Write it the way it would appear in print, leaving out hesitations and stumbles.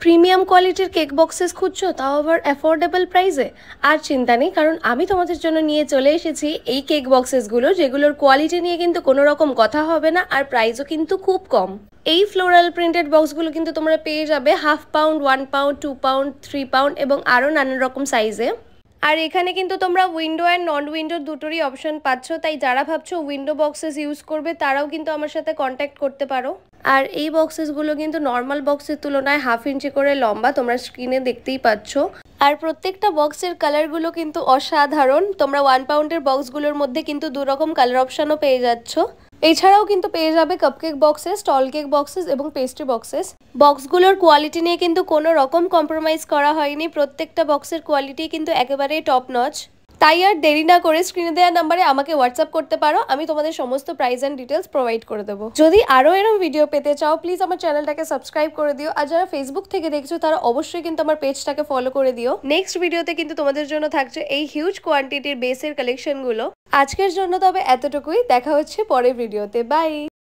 Premium কোয়ালিটির cake boxes খুঁজছো, তাও আবার অ্যাফোর্ডেবল প্রাইসে? আর চিন্তা নেই, কারণ আমি তোমাদের জন্য নিয়ে চলে এসেছি এই কেক বক্সেসগুলো, যেগুলোর কোয়ালিটি নিয়ে কিন্তু কোনো রকম কথা হবে না, আর প্রাইসও কিন্তু খুব কম। এই ফ্লোরাল প্রিন্টেড বক্সগুলো কিন্তু তোমরা পেয়ে যাবে 1/2 পাউন্ড, 1 পাউন্ড, 2 পাউন্ড, 3 পাউন্ড এবং আরও নানান রকম সাইজে। আর এখানে কিন্তু তোমরা উইন্ডো অ্যান্ড নন উইন্ডো দুটোরই অপশন পাচ্ছ, তাই যারা ভাবছো উইন্ডো বক্সেস ইউজ করবে তারাও কিন্তু আমার সাথে কন্ট্যাক্ট করতে পারো। আর এই বক্সেসগুলো কিন্তু নর্মাল বক্সের তুলনায় 1/2 ইঞ্চি করে লম্বা, তোমরা স্ক্রিনে দেখতেই পাচ্ছ। আর প্রত্যেকটা বক্সের কালারগুলো কিন্তু অসাধারণ। তোমরা 1 পাউন্ডের বক্সগুলোর মধ্যে কিন্তু 2 রকম কালার অপশানও পেয়ে যাচ্ছ। এছাড়াও কিন্তু পেয়ে যাবে কাপকেক বক্সেস, টল কেক বক্সেস এবং পেস্ট্রি বক্সেস। বক্সগুলোর কোয়ালিটি নিয়ে কিন্তু কোনো রকম কম্প্রোমাইজ করা হয়নি, প্রত্যেকটা বক্সের কোয়ালিটি কিন্তু একেবারেই টপ নচ। তাই আর দেরি না করে স্ক্রিনে দেওয়া নাম্বারে আমাকে হোয়াটসঅ্যাপ করতে পারো, আমি তোমাদের সমস্ত প্রাইস অ্যান্ড ডিটেলস প্রোভাইড করে দেবো। যদি আরও এরকম ভিডিও পেতে চাও প্লিজ আমার চ্যানেলটাকে সাবস্ক্রাইব করে দিও, আর যারা ফেসবুক থেকে দেখছো তারা অবশ্যই কিন্তু আমার পেজটাকে ফলো করে দিও। নেক্সট ভিডিওতে কিন্তু তোমাদের জন্য থাকছে এই হিউজ কোয়ান্টিটির বেসের কালেকশনগুলো। আজকের জন্য তবে এতটুকুই, দেখা হচ্ছে পরের ভিডিওতে। বাই।